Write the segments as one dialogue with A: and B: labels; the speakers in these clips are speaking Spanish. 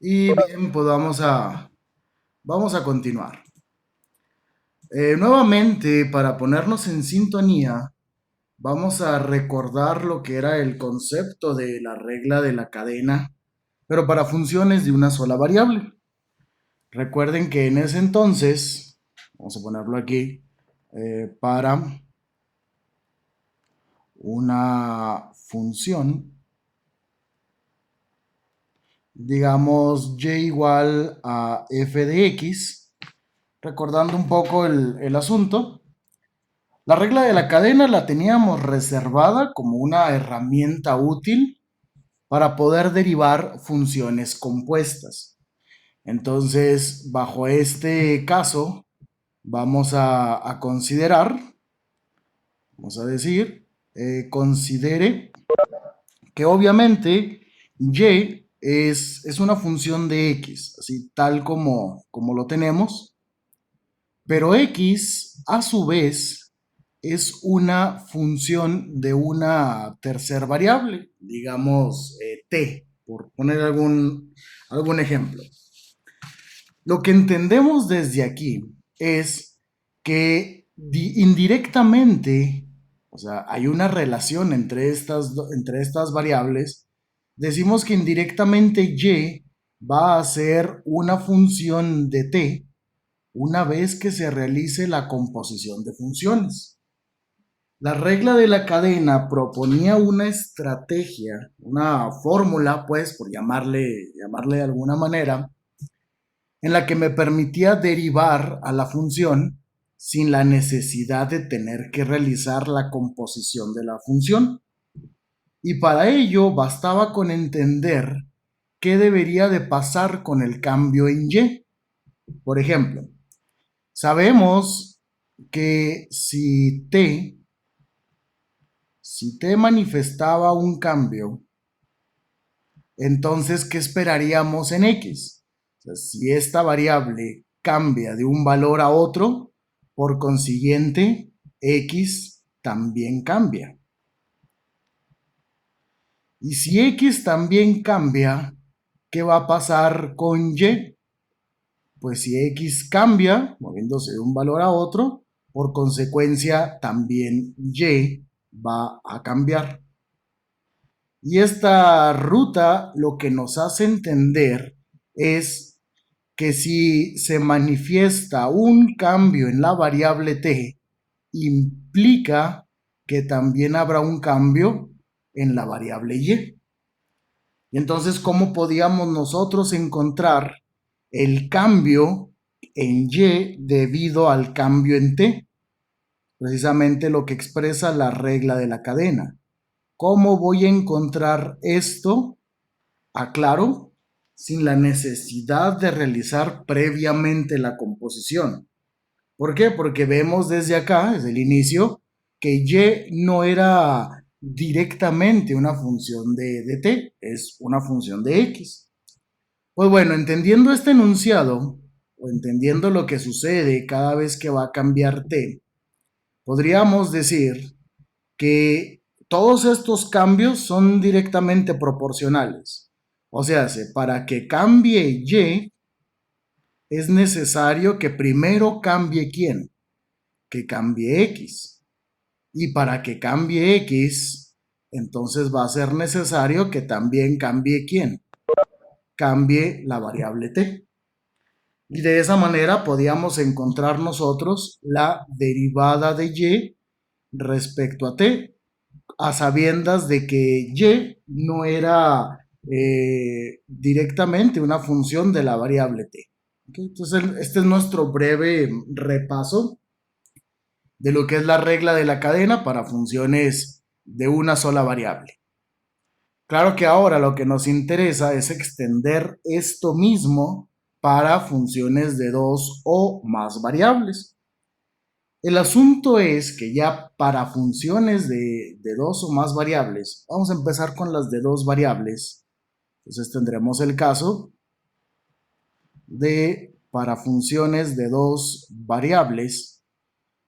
A: Y bien, pues vamos a continuar. Nuevamente, para ponernos en sintonía, vamos a recordar lo que era el concepto de la regla de la cadena, pero para funciones de una sola variable. Recuerden que en ese entonces, vamos a ponerlo aquí, para una función, digamos y igual a f de x, recordando un poco el asunto. La regla de la cadena la teníamos reservada como una herramienta útil para poder derivar funciones compuestas. Entonces, bajo este caso, vamos a considerar, vamos a decir, considere que obviamente y es una función de x, así tal como lo tenemos, pero x a su vez es una función de una tercer variable, digamos t, por poner algún ejemplo. Lo que entendemos desde aquí es que indirectamente, o sea, hay una relación entre estas variables. Decimos que indirectamente y va a ser una función de t una vez que se realice la composición de funciones. La regla de la cadena proponía una estrategia, una fórmula, pues, por llamarle de alguna manera, en la que me permitía derivar a la función sin la necesidad de tener que realizar la composición de la función. Y para ello bastaba con entender qué debería de pasar con el cambio en y. Por ejemplo, sabemos que si t manifestaba un cambio, entonces, ¿qué esperaríamos en x? O sea, si esta variable cambia de un valor a otro, por consiguiente, x también cambia. Y si x también cambia, ¿qué va a pasar con y? Pues si x cambia, moviéndose de un valor a otro, por consecuencia también y va a cambiar. Y esta ruta lo que nos hace entender es que si se manifiesta un cambio en la variable t, implica que también habrá un cambio en la variable y. Y entonces, ¿cómo podíamos nosotros encontrar el cambio en y debido al cambio en t? Precisamente lo que expresa la regla de la cadena. ¿Cómo voy a encontrar esto? Aclaro, sin la necesidad de realizar previamente la composición. ¿Por qué? Porque vemos desde acá, desde el inicio, que y no era directamente una función de t, es una función de x. Pues bueno, entendiendo este enunciado, o entendiendo lo que sucede cada vez que va a cambiar t, podríamos decir que todos estos cambios son directamente proporcionales. O sea, para que cambie y, es necesario que primero cambie ¿quién? Que cambie x. Y para que cambie x, entonces va a ser necesario que también cambie ¿quién? Cambie la variable t. Y de esa manera podíamos encontrar nosotros la derivada de y respecto a t, a sabiendas de que y no era directamente una función de la variable t. ¿Okay? Entonces, este es nuestro breve repaso de lo que es la regla de la cadena para funciones de una sola variable. Claro que ahora lo que nos interesa es extender esto mismo para funciones de dos o más variables. El asunto es que ya para funciones de dos o más variables, vamos a empezar con las de dos variables. Entonces tendremos el caso de para funciones de dos variables.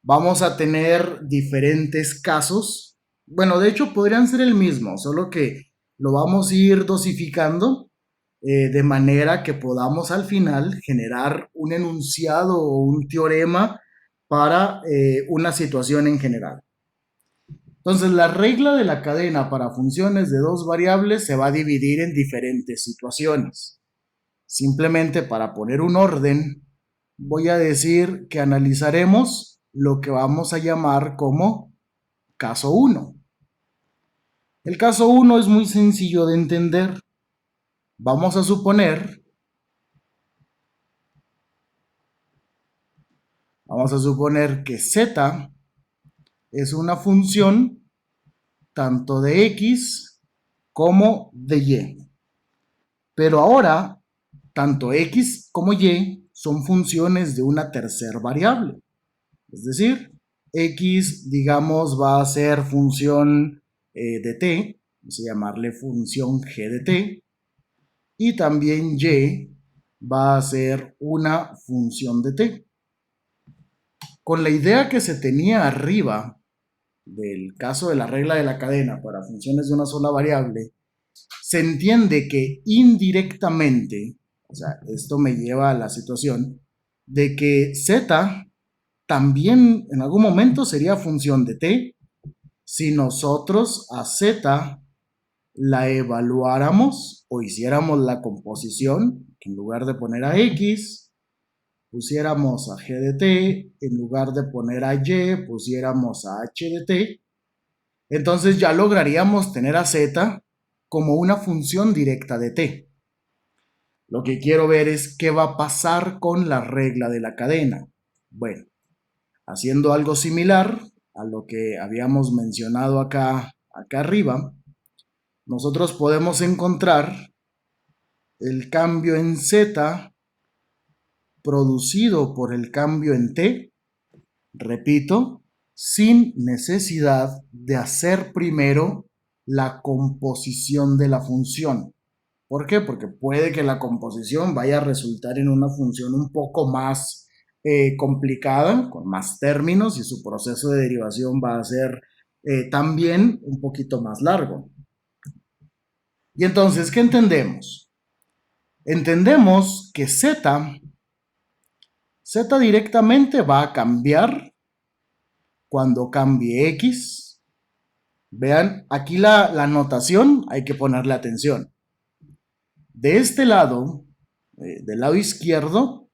A: Vamos a tener diferentes casos. Bueno, de hecho podrían ser el mismo, solo que lo vamos a ir dosificando de manera que podamos al final generar un enunciado o un teorema para una situación en general. Entonces, la regla de la cadena para funciones de dos variables se va a dividir en diferentes situaciones. Simplemente para poner un orden, voy a decir que analizaremos lo que vamos a llamar como caso 1. El caso 1 es muy sencillo de entender. Vamos a suponer que z es una función tanto de x como de y. Pero ahora, tanto x como y son funciones de una tercera variable. Es decir, x, digamos, va a ser función de t, vamos a llamarle función g de t, y también y va a ser una función de t. Con la idea que se tenía arriba del caso de la regla de la cadena para funciones de una sola variable, se entiende que indirectamente, o sea, esto me lleva a la situación de que z también en algún momento sería función de t si nosotros a z la evaluáramos o hiciéramos la composición, que en lugar de poner a x, pusiéramos a g de t, en lugar de poner a y, pusiéramos a h de t, entonces ya lograríamos tener a z como una función directa de t. Lo que quiero ver es qué va a pasar con la regla de la cadena. Bueno, haciendo algo similar a lo que habíamos mencionado acá arriba, nosotros podemos encontrar el cambio en z producido por el cambio en t, repito, sin necesidad de hacer primero la composición de la función. ¿Por qué? Porque puede que la composición vaya a resultar en una función un poco más complicada, con más términos, y su proceso de derivación va a ser también un poquito más largo. Y entonces, ¿qué entendemos? Entendemos que z directamente va a cambiar cuando cambie x. Vean, aquí la notación hay que ponerle atención. De este lado, del lado izquierdo,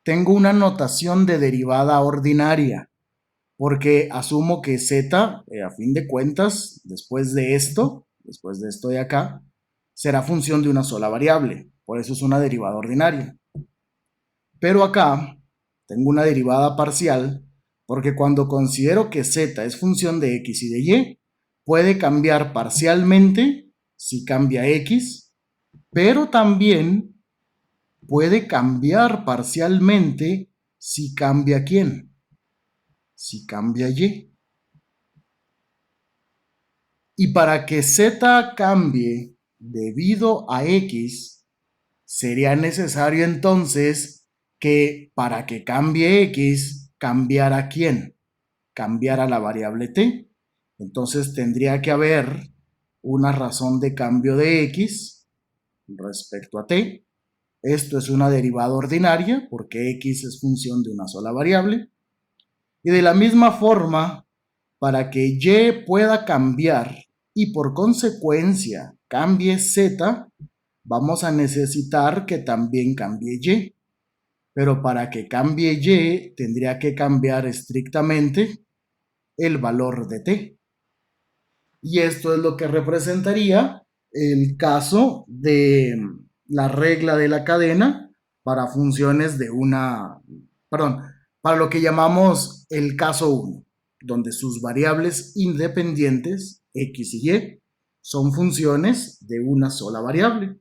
A: tengo una notación de derivada ordinaria, porque asumo que z, a fin de cuentas, después de esto de acá, será función de una sola variable. Por eso es una derivada ordinaria. Pero acá tengo una derivada parcial, porque cuando considero que z es función de x y de y, puede cambiar parcialmente si cambia x, pero también puede cambiar parcialmente si cambia quién, si cambia y. Y para que z cambie debido a x, sería necesario entonces que para que cambie x, cambiara quién, cambiara la variable t. Entonces tendría que haber una razón de cambio de x respecto a t. Esto es una derivada ordinaria porque x es función de una sola variable. Y de la misma forma, para que y pueda cambiar y por consecuencia cambie z, vamos a necesitar que también cambie y. Pero para que cambie y, tendría que cambiar estrictamente el valor de t. Y esto es lo que representaría el caso de la regla de la cadena para funciones de una, perdón, para lo que llamamos el caso 1, donde sus variables independientes, x y y, son funciones de una sola variable.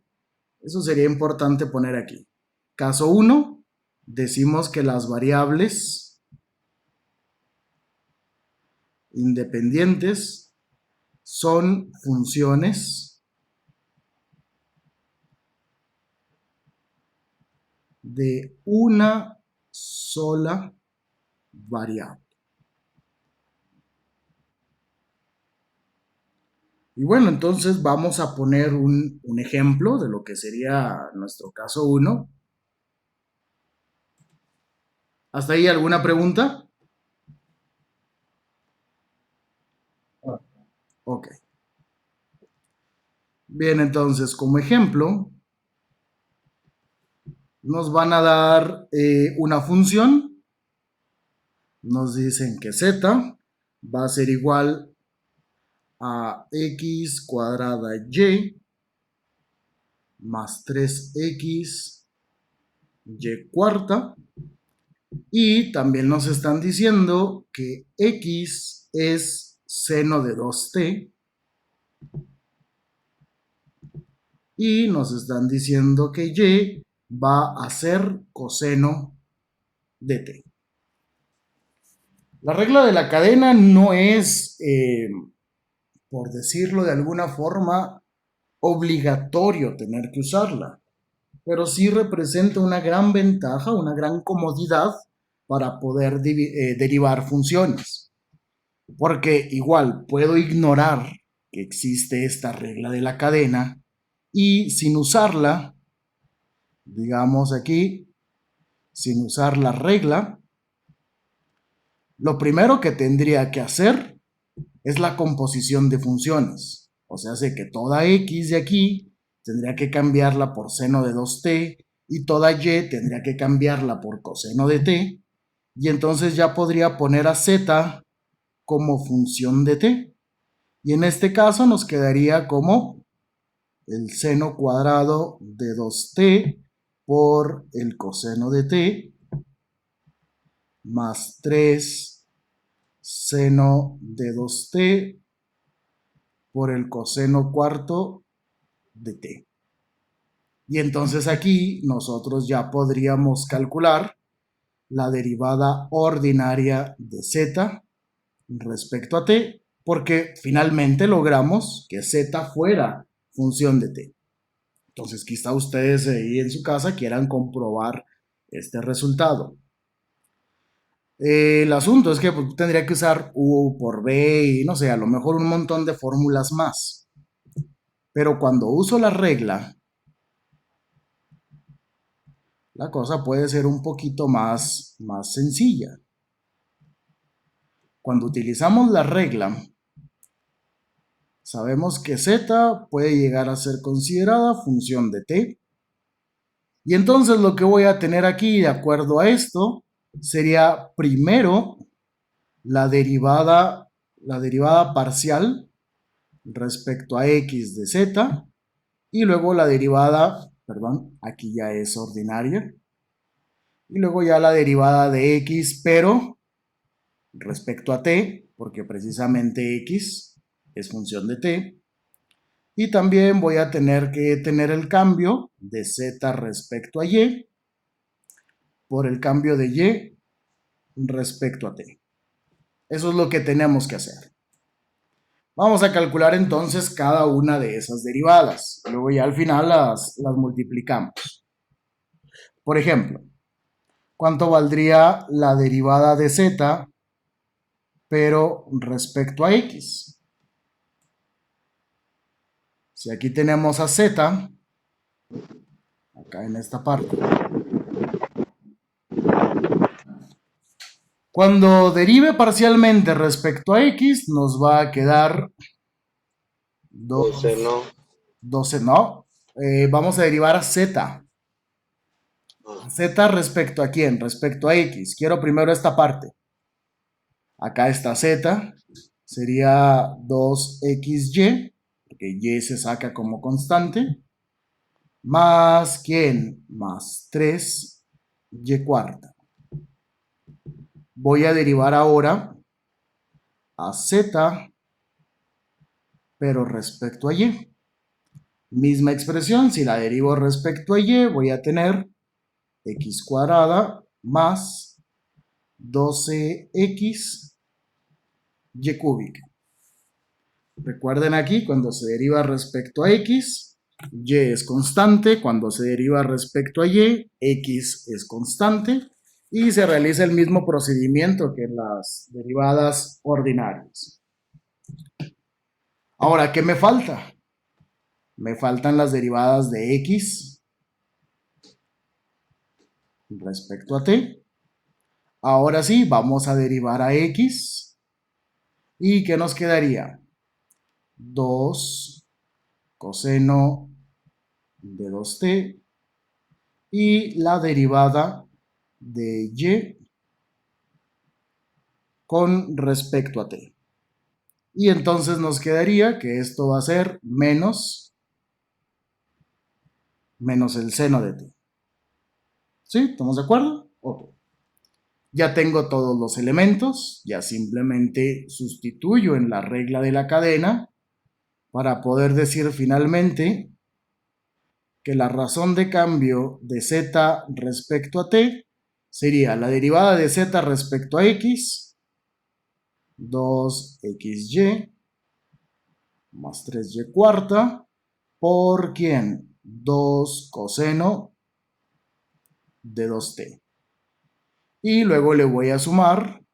A: Eso sería importante poner aquí. Caso 1, decimos que las variables independientes son funciones de una sola variable. Y bueno, entonces vamos a poner un ejemplo de lo que sería nuestro caso uno. ¿Hasta ahí alguna pregunta? Ok. Bien, entonces como ejemplo nos van a dar una función. Nos dicen que z va a ser igual a x cuadrada y más 3x y cuarta. Y también nos están diciendo que x es seno de 2t. Y nos están diciendo que y va a ser coseno de t. La regla de la cadena no es, por decirlo de alguna forma, obligatorio tener que usarla, pero sí representa una gran ventaja, una gran comodidad para poder derivar funciones. Porque igual puedo ignorar que existe esta regla de la cadena y sin usarla, digamos aquí, sin usar la regla, lo primero que tendría que hacer es la composición de funciones. O sea, sé que toda x de aquí tendría que cambiarla por seno de 2t y toda y tendría que cambiarla por coseno de t. Y entonces ya podría poner a z como función de t. Y en este caso nos quedaría como el seno cuadrado de 2t por el coseno de t más 3 seno de 2t por el coseno cuarto de t. Y entonces aquí nosotros ya podríamos calcular la derivada ordinaria de z respecto a t, porque finalmente logramos que z fuera función de t. Entonces quizá ustedes ahí en su casa quieran comprobar este resultado. El asunto es que pues, tendría que usar u por b y no sé, a lo mejor un montón de fórmulas más. Pero cuando uso la regla, la cosa puede ser un poquito más sencilla. Cuando utilizamos la regla, sabemos que z puede llegar a ser considerada función de t. Y entonces lo que voy a tener aquí, de acuerdo a esto, sería primero la derivada parcial respecto a x de z y luego la derivada, perdón, aquí ya es ordinaria, y luego ya la derivada de x, pero respecto a t, porque precisamente x es función de t, y también voy a tener que tener el cambio de z respecto a y por el cambio de y respecto a t. Eso es lo que tenemos que hacer. Vamos a calcular entonces cada una de esas derivadas. Luego ya al final las multiplicamos. Por ejemplo, ¿cuánto valdría la derivada de z pero respecto a x? Si aquí tenemos a z, acá en esta parte, cuando derive parcialmente respecto a x, nos va a quedar 2,
B: Coseno.
A: 12, no, vamos a derivar a z.
B: Ah,
A: Z respecto a quién? Respecto a x. Quiero primero esta parte. Acá está z, sería 2xy, porque y se saca como constante, más quién? Más 3y cuarta. Voy a derivar ahora a z, pero respecto a y. Misma expresión, si la derivo respecto a y, voy a tener x cuadrada más 12x y cúbica. Recuerden aquí, cuando se deriva respecto a x, y es constante. Cuando se deriva respecto a y, x es constante. Y se realiza el mismo procedimiento que en las derivadas ordinarias. Ahora, ¿qué me falta? Me faltan las derivadas de x respecto a t. Ahora sí, vamos a derivar a x. ¿Y qué nos quedaría? 2 coseno de 2t y la derivada de y con respecto a t. Y entonces nos quedaría que esto va a ser menos el seno de t. ¿Sí? ¿Estamos de acuerdo? Ok. Ya tengo todos los elementos, ya simplemente sustituyo en la regla de la cadena para poder decir finalmente que la razón de cambio de z respecto a t sería la derivada de z respecto a x, 2xy más 3y cuarta, por ¿quién? 2 coseno de 2t. Y luego le voy a sumar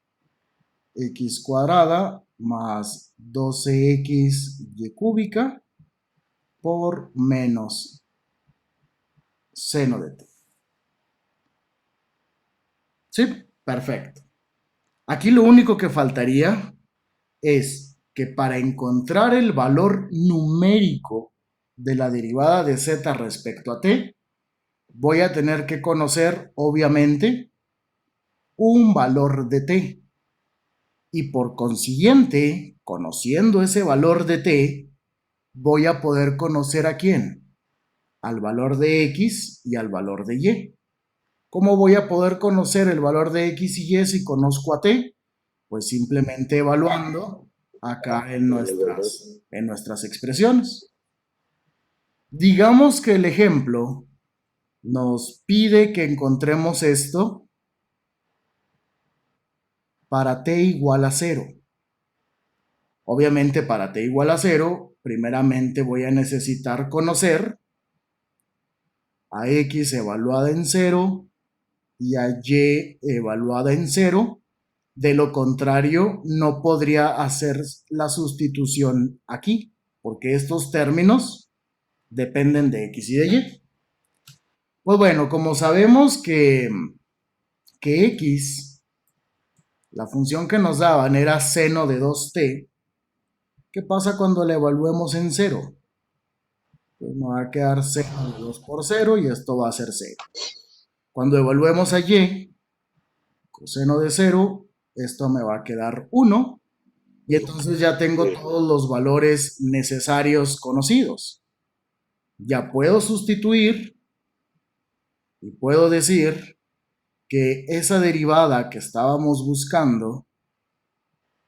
A: x cuadrada más 12xy cúbica por menos seno de t. ¿Sí? Perfecto. Aquí lo único que faltaría es que para encontrar el valor numérico de la derivada de z respecto a t, voy a tener que conocer, obviamente, un valor de t. Y por consiguiente, conociendo ese valor de t, voy a poder conocer a quién, al valor de x y al valor de y. ¿Cómo voy a poder conocer el valor de x y y si conozco a t? Pues simplemente evaluando acá en nuestras expresiones. Digamos que el ejemplo nos pide que encontremos esto para t igual a 0. Obviamente para t igual a 0, primeramente voy a necesitar conocer a x evaluada en 0 y a y evaluada en 0. De lo contrario, no podría hacer la sustitución aquí, porque estos términos dependen de x y de y. Pues bueno, como sabemos que x, la función que nos daban era seno de 2t, ¿qué pasa cuando la evaluemos en 0? Pues nos va a quedar seno de 2 por 0 y esto va a ser 0. Cuando evaluemos a y, coseno de 0, esto me va a quedar 1. Y entonces ya tengo todos los valores necesarios conocidos. Ya puedo sustituir y puedo decir que esa derivada que estábamos buscando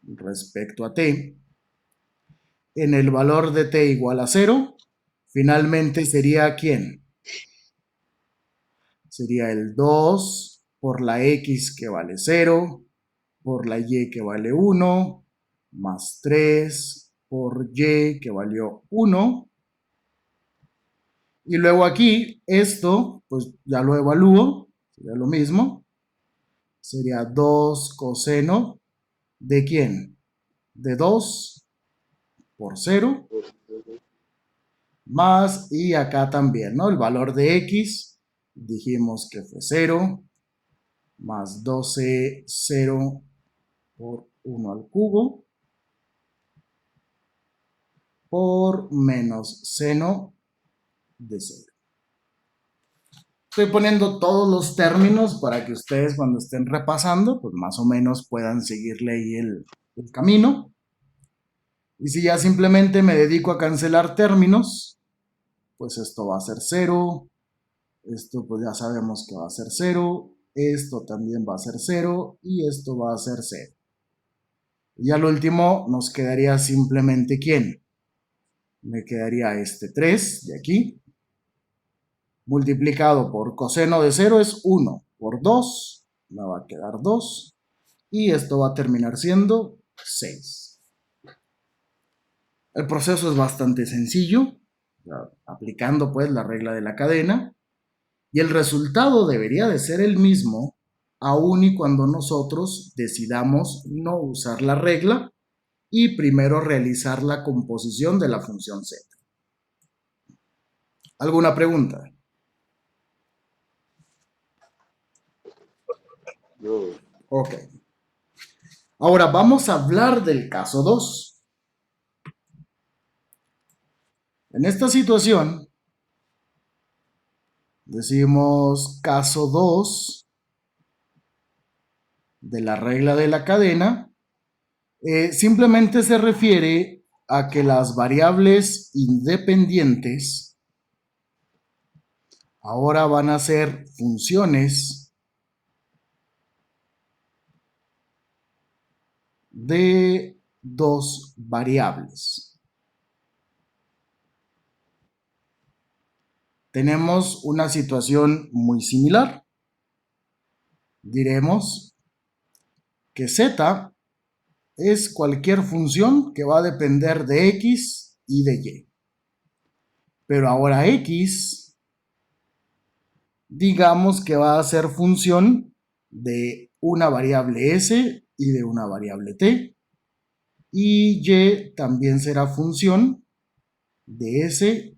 A: respecto a t, en el valor de t igual a 0, finalmente sería ¿quién? Sería el 2 por la x que vale 0, por la y que vale 1, más 3 por y que valió 1. Y luego aquí, esto, pues ya lo evalúo, sería lo mismo. Sería 2 coseno de ¿quién? De 2 por 0. Más, y acá también, ¿no? El valor de x, dijimos que fue 0. Más 12, 0 por 1 al cubo. Por menos seno de 0. Estoy poniendo todos los términos para que ustedes cuando estén repasando, pues más o menos puedan seguirle ahí el camino. Y si ya simplemente me dedico a cancelar términos, pues esto va a ser 0. Esto pues ya sabemos que va a ser 0. Esto también va a ser 0. Y esto va a ser 0. Y al último nos quedaría simplemente ¿quién? Me quedaría este 3 de aquí. Multiplicado por coseno de 0 es 1. Por 2 me va a quedar 2. Y esto va a terminar siendo 6. El proceso es bastante sencillo, aplicando pues la regla de la cadena. Y el resultado debería de ser el mismo, aun y cuando nosotros decidamos no usar la regla y primero realizar la composición de la función z. ¿Alguna pregunta?
B: No.
A: Ok. Ahora vamos a hablar del caso 2. En esta situación, decimos caso 2 de la regla de la cadena, simplemente se refiere a que las variables independientes ahora van a ser funciones de dos variables. Tenemos una situación muy similar. Diremos que z es cualquier función que va a depender de x y de y. Pero ahora x, digamos que va a ser función de una variable s y de una variable t. Y y también será función de s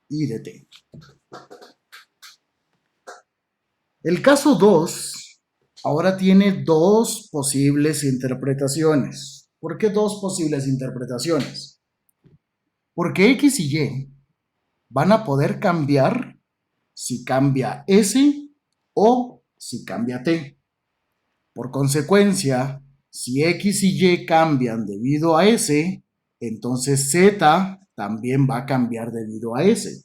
A: y de t. El caso 2 ahora tiene dos posibles interpretaciones. ¿Por qué dos posibles interpretaciones? Porque x y y van a poder cambiar si cambia s o si cambia t. Por consecuencia, si x y y cambian debido a s, entonces z también va a cambiar debido a s.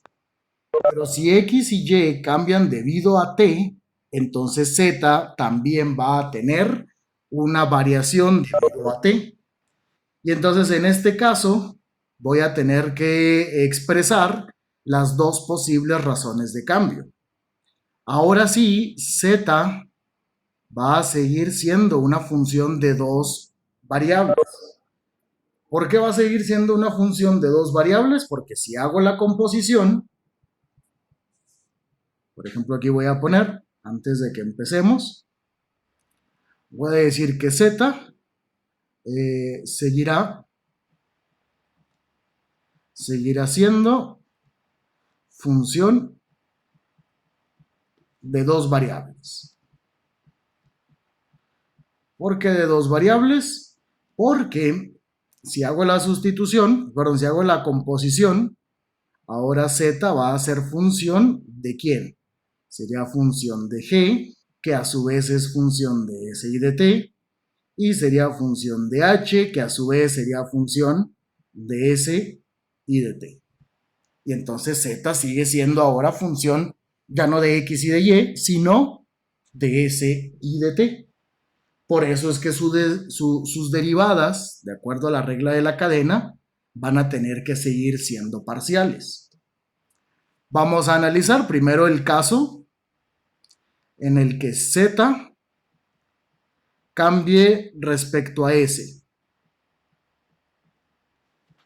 A: Pero si x y y cambian debido a t, entonces z también va a tener una variación debido a t. Y entonces en este caso voy a tener que expresar las dos posibles razones de cambio. Ahora sí, z va a seguir siendo una función de dos variables. ¿Por qué va a seguir siendo una función de dos variables? Porque si hago la composición, por ejemplo aquí voy a poner, antes de que empecemos, voy a decir que z seguirá siendo función de dos variables. ¿Por qué de dos variables? Porque si hago la sustitución, perdón, si hago la composición, ahora z va a ser función de ¿quién? Sería función de g, que a su vez es función de s y de t, y sería función de h, que a su vez sería función de s y de t. Y entonces z sigue siendo ahora función ya no de x y de y, sino de s y de t. Por eso es que sus derivadas, de acuerdo a la regla de la cadena, van a tener que seguir siendo parciales. Vamos a analizar primero el caso en el que z cambie respecto a s.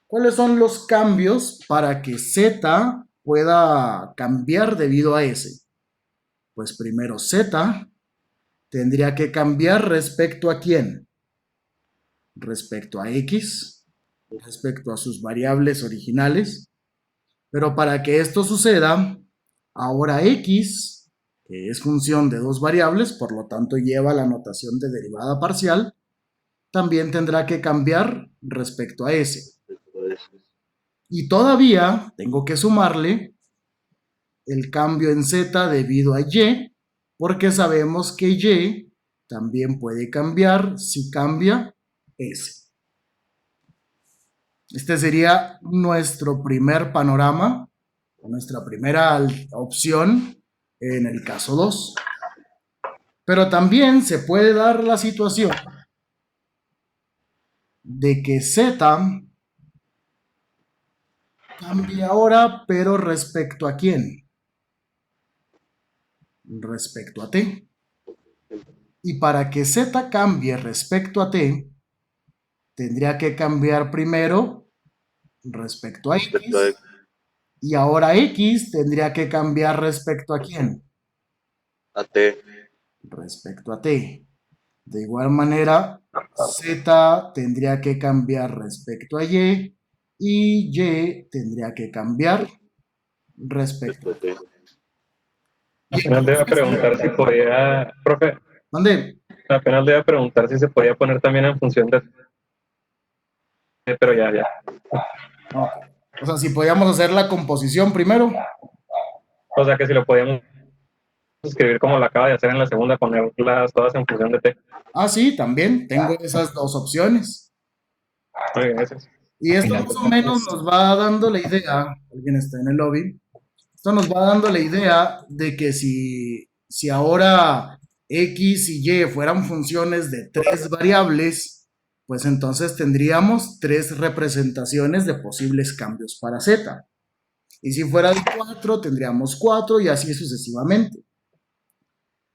A: ¿Cuáles son los cambios para que z pueda cambiar debido a s? Pues primero z tendría que cambiar respecto a quién? Respecto a x, respecto a sus variables originales. Pero para que esto suceda, ahora x, que es función de dos variables, por lo tanto lleva la notación de derivada parcial, también tendrá que cambiar respecto a s. Y todavía tengo que sumarle el cambio en z debido a y, porque sabemos que y también puede cambiar si cambia s. Este sería nuestro primer panorama, nuestra primera opción en el caso 2. Pero también se puede dar la situación de que z cambie ahora, pero respecto a quién? Respecto a t. Y para que z cambie respecto a t, tendría que cambiar primero respecto a x. Y ahora x tendría que cambiar respecto a quién?
B: A T.
A: Respecto a t. De igual manera, Z tendría que cambiar respecto a y Y tendría que cambiar respecto a
B: Después de,
C: Apenas le iba a preguntar si podía, profe,
A: ¿Mande?
C: apenas le iba a preguntar si se podía poner también en función de, pero ya.
A: Ok. O sea, si podíamos hacer la composición primero.
C: O sea que si lo podíamos escribir como lo acaba de hacer en la segunda, ponerlas todas en función de T.
A: Ah, sí, también tengo esas dos opciones.
C: Muy bien, gracias.
A: Y esto más o menos nos va dando la idea, alguien está en el lobby, esto nos va dando la idea de que si ahora X y Y fueran funciones de tres variables, pues entonces tendríamos tres representaciones de posibles cambios para Z. Y si fuera de cuatro, tendríamos cuatro y así sucesivamente.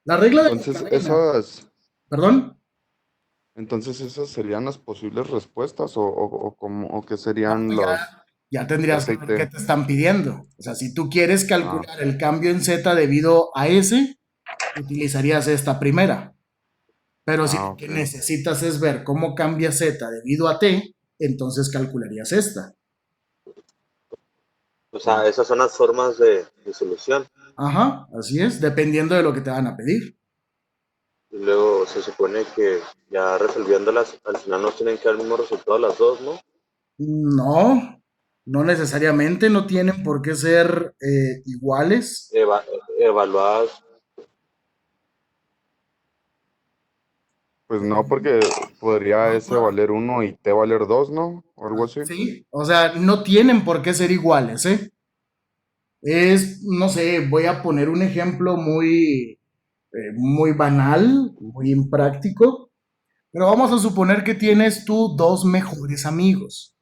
A: La regla de la
D: Entonces
A: cadena,
D: esas,
A: perdón,
D: entonces esas serían las posibles respuestas o qué
A: no,
D: serían
A: pues
D: los
A: ya tendrías
D: S
A: que
D: y
A: ver qué
D: T.
A: te están pidiendo. O sea, si tú quieres
D: Ah,
A: calcular el cambio en Z debido a S, utilizarías esta primera. Pero si lo que
D: ok.
A: necesitas es ver cómo cambia Z debido a T, entonces calcularías esta.
B: o sea, esas son las formas de solución.
A: Ajá, así es, dependiendo de lo que te van a pedir.
B: Y luego se supone que ya resolviéndolas, al final nos tienen que dar el mismo resultado las dos, ¿no?
A: No, no necesariamente, no tienen por qué ser iguales.
B: Evaluadas.
D: Pues no, porque podría S valer uno y T valer 2, ¿no? O algo así.
A: Sí, o sea, no tienen por qué ser iguales, ¿eh? Es, no sé, voy a poner un ejemplo muy banal, muy impráctico, pero vamos a suponer que tienes tú dos mejores amigos.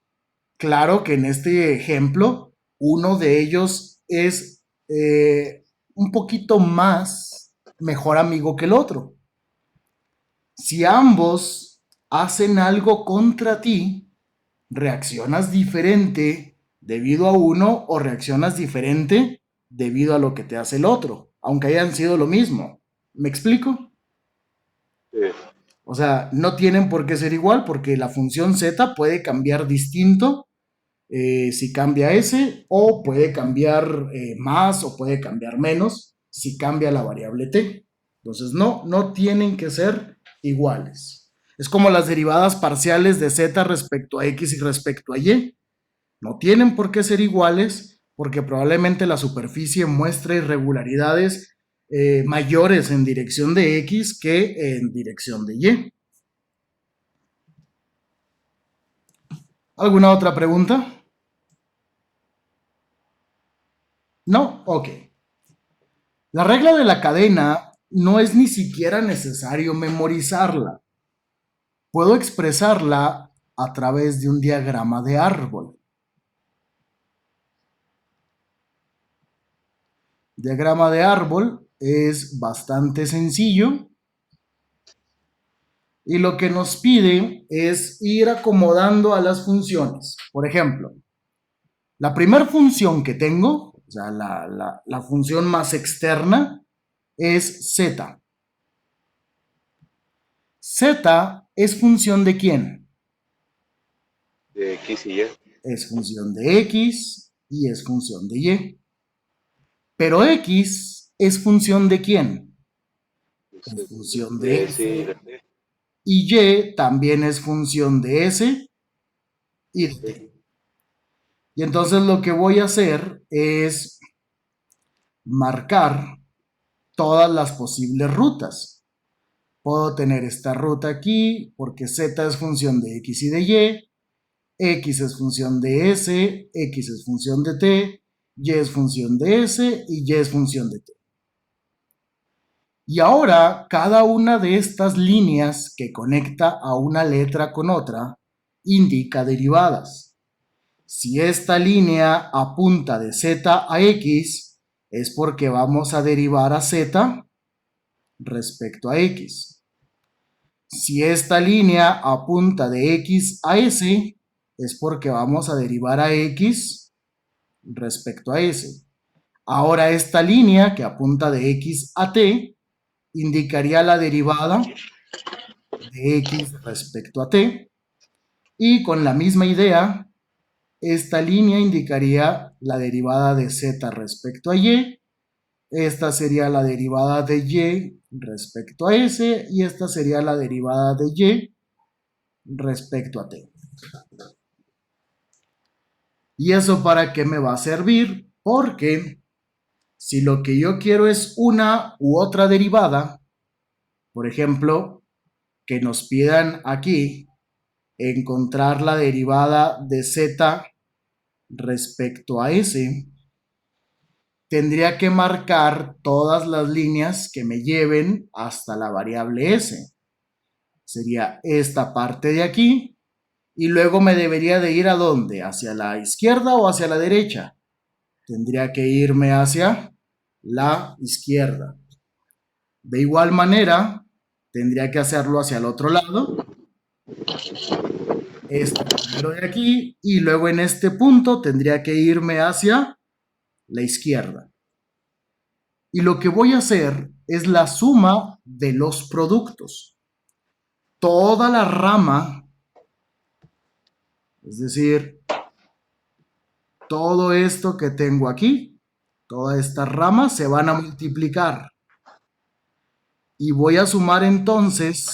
A: Claro que en este ejemplo, uno de ellos es un poquito más mejor amigo que el otro. Si ambos hacen algo contra ti, reaccionas diferente debido a uno o reaccionas diferente debido a lo que te hace el otro, aunque hayan sido lo mismo. ¿Me explico?
B: eh,
A: O sea, no tienen por qué ser igual porque la función z puede cambiar distinto si cambia S o puede cambiar más o puede cambiar menos si cambia la variable t. Entonces, no tienen que ser iguales. Es como las derivadas parciales de z respecto a x y respecto a y. No tienen por qué ser iguales porque probablemente la superficie muestre irregularidades mayores en dirección de x que en dirección de y. ¿Alguna otra pregunta? No, ok. La regla de la cadena no es ni siquiera necesario memorizarla. Puedo expresarla a través de un diagrama de árbol. Diagrama de árbol es bastante sencillo y lo que nos pide es ir acomodando a las funciones. Por ejemplo, la primera función que tengo, o sea, la función más externa, es z. Z es función de quién?
B: de X y Y.
A: Es función de x y es función de y. Pero x es función de quién? Es función de
B: De S y
A: f
B: de T.
A: y y también es función de s y de
B: Sí.
A: t. Y entonces lo que voy a hacer es marcar todas las posibles rutas. Puedo tener esta ruta aquí porque z es función de x y de y, x es función de s, x es función de t, y es función de s y es función de t. Y ahora cada una de estas líneas que conecta a una letra con otra indica derivadas. Si esta línea apunta de z a x, es porque vamos a derivar a z respecto a x. Si esta línea apunta de x a s, es porque vamos a derivar a x respecto a s. Ahora esta línea que apunta de x a t indicaría la derivada de x respecto a t. Y con la misma idea, esta línea indicaría la derivada de z respecto a y. Esta sería la derivada de y respecto a s. Y esta sería la derivada de y respecto a t. ¿Y eso para qué me va a servir? Porque si lo que yo quiero es una u otra derivada, por ejemplo, que nos pidan aquí encontrar la derivada de z respecto a s, tendría que marcar todas las líneas que me lleven hasta la variable s. Sería esta parte de aquí. Y luego me debería de ir ¿a dónde? ¿Hacia la izquierda o hacia la derecha? Tendría que irme hacia la izquierda. De igual manera, tendría que hacerlo hacia el otro lado. Este primero de aquí. Y luego en este punto tendría que irme hacia la izquierda. Y lo que voy a hacer es la suma de los productos. Toda la rama, es decir, todo esto que tengo aquí, toda esta rama se van a multiplicar. Y voy a sumar entonces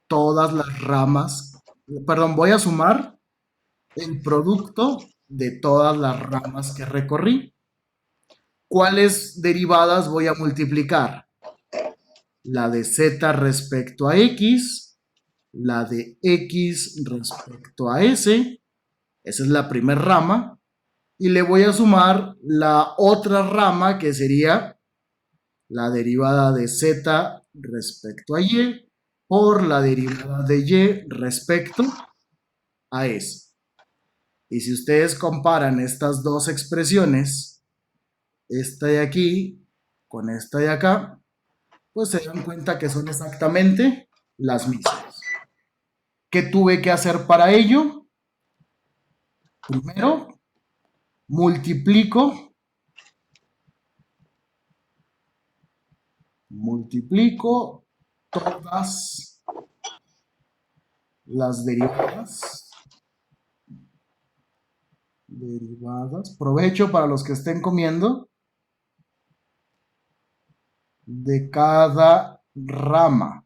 A: todas las ramas, perdón, voy a sumar el producto de todas las ramas que recorrí. ¿Cuáles derivadas voy a multiplicar? La de z respecto a x, la de x respecto a s, esa es la primera rama, y le voy a sumar la otra rama que sería la derivada de z respecto a y por la derivada de y respecto a s. Y si ustedes comparan estas dos expresiones, esta de aquí con esta de acá, pues se dan cuenta que son exactamente las mismas. ¿Qué tuve que hacer para ello? Primero, multiplico todas las derivadas. Provecho para los que estén comiendo. De cada rama.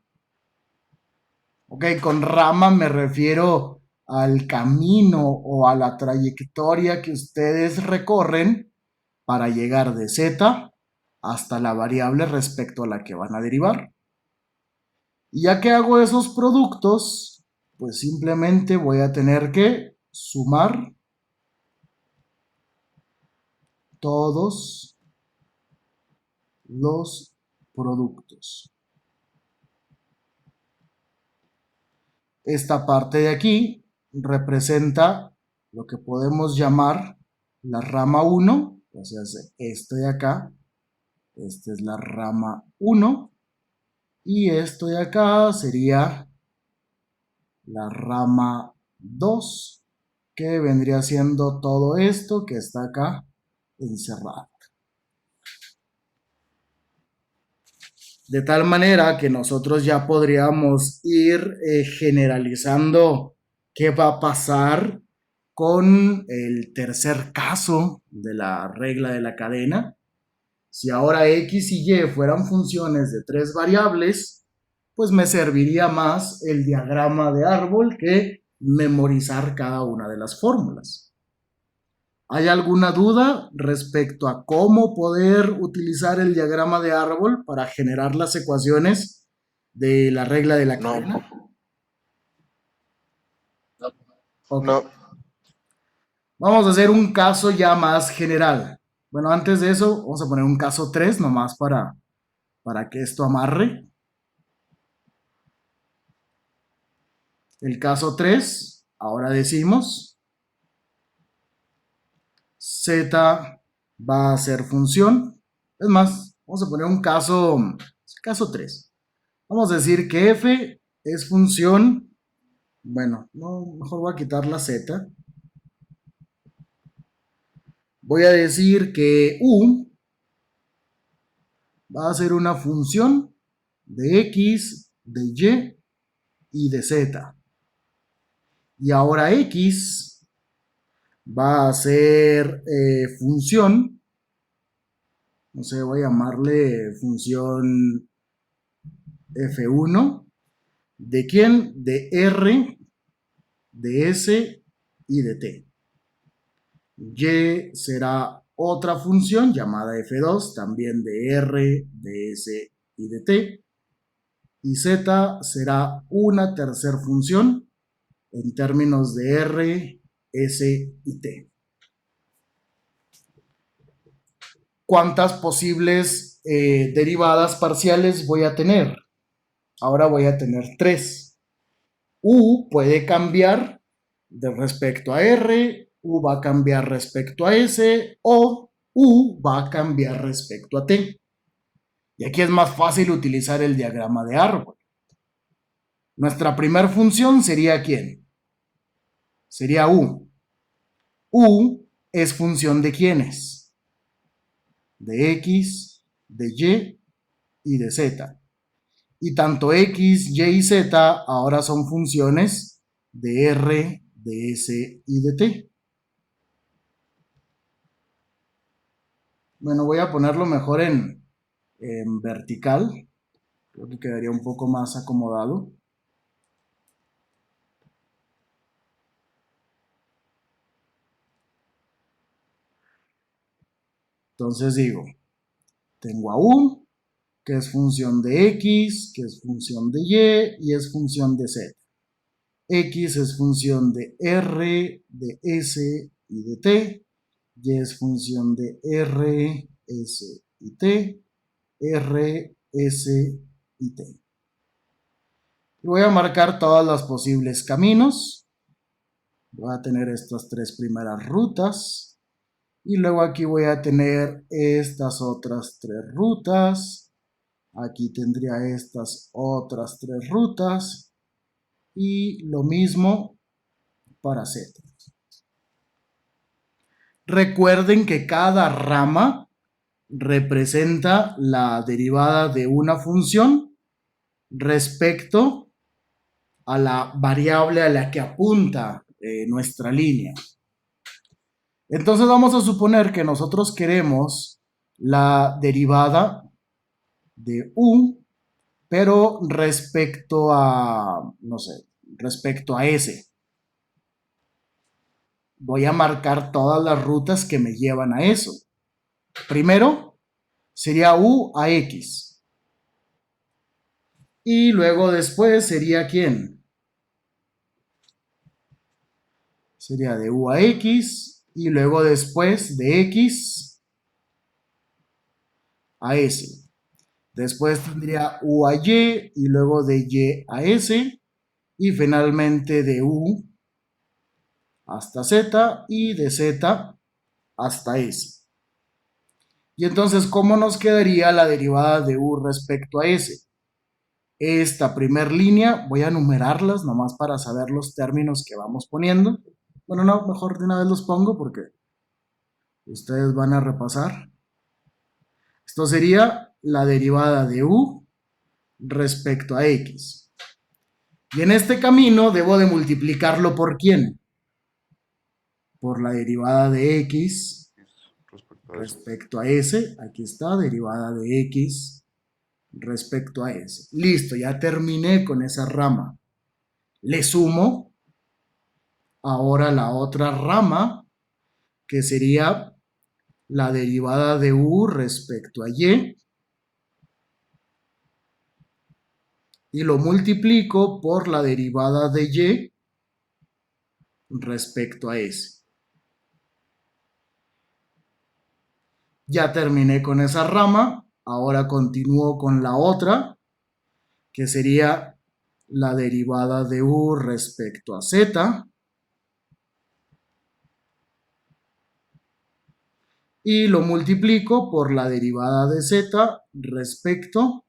A: Ok, con rama me refiero al camino o a la trayectoria que ustedes recorren para llegar de z hasta la variable respecto a la que van a derivar. Y ya que hago esos productos, pues simplemente voy a tener que sumar todos los productos. Esta parte de aquí representa lo que podemos llamar la rama 1, o sea, esto de acá, esta es la rama 1, y esto de acá sería la rama 2, que vendría siendo todo esto que está acá encerrado. De tal manera que nosotros ya podríamos ir generalizando qué va a pasar con el tercer caso de la regla de la cadena. Si ahora x y y fueran funciones de 3 variables, pues me serviría más el diagrama de árbol que memorizar cada una de las fórmulas. ¿Hay alguna duda respecto a cómo poder utilizar el diagrama de árbol para generar las ecuaciones de la regla de la cadena? Okay.
B: No.
A: Vamos a hacer un caso ya más general. Bueno, antes de eso, vamos a poner un caso 3 nomás para que esto amarre. El caso 3, ahora decimos z va a ser función. Es más, vamos a poner un caso 3. Vamos a decir que f es función. Bueno, no, mejor voy a quitar la z. Voy a decir que u va a ser una función de x, de y y de z. Y ahora x va a ser función, no sé, voy a llamarle función f1, ¿de quién? De r, de s y de t. Y será otra función llamada f2, también de r, de s y de t. Y z será una tercera función en términos de r, s y t. ¿Cuántas posibles derivadas parciales voy a tener? Ahora voy a tener 3. U puede cambiar de respecto a R, U va a cambiar respecto a S, o U va a cambiar respecto a T. Y aquí es más fácil utilizar el diagrama de árbol. Nuestra primera función sería ¿quién? Sería U. U es función de ¿quiénes? De X, de Y y de Z. Y tanto X, Y y Z ahora son funciones de R, de S y de T. Bueno, voy a ponerlo mejor en vertical. Creo que quedaría un poco más acomodado. Entonces digo, tengo a U, que es función de X, que es función de Y es función de Z. X es función de R, de S y de T. Y es función de R, S y T. R, S y T. Voy a marcar todas las posibles caminos. Voy a tener estas 3 primeras rutas. Y luego aquí voy a tener estas otras 3 rutas. Aquí tendría estas otras 3 rutas. Y lo mismo para Z. Recuerden que cada rama representa la derivada de una función respecto a la variable a la que apunta nuestra línea. Entonces vamos a suponer que nosotros queremos la derivada de U, pero respecto a, no sé, respecto a S. Voy a marcar todas las rutas que me llevan a eso. Primero sería U a X. Y luego después sería ¿quién? Sería de U a X. Y luego después de X a S. Después tendría U a Y y luego de Y a S. Y finalmente de U hasta Z y de Z hasta S. Y entonces, ¿cómo nos quedaría la derivada de U respecto a S? Esta primer línea, voy a numerarlas nomás para saber los términos que vamos poniendo. Bueno, no, mejor de una vez los pongo porque ustedes van a repasar. Esto sería la derivada de U respecto a X. Y en este camino debo de multiplicarlo por ¿quién? Por la derivada de X respecto a S. Aquí está, derivada de X respecto a S. Listo, ya terminé con esa rama. Le sumo ahora la otra rama, que sería la derivada de U respecto a Y. Y lo multiplico por la derivada de Y respecto a S. Ya terminé con esa rama. Ahora continúo con la otra, que sería la derivada de U respecto a Z. Y lo multiplico por la derivada de Z respecto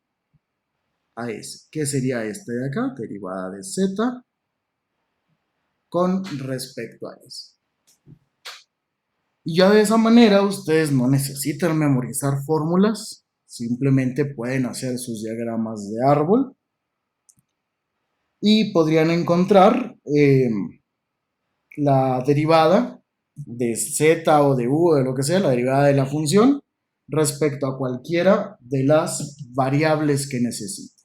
A: a S. ¿Qué sería este de acá? Derivada de Z con respecto a S. Y ya de esa manera ustedes no necesitan memorizar fórmulas. Simplemente pueden hacer sus diagramas de árbol. y podrían encontrar la derivada de z o de u o de lo que sea, la derivada de la función respecto a cualquiera de las variables que necesite.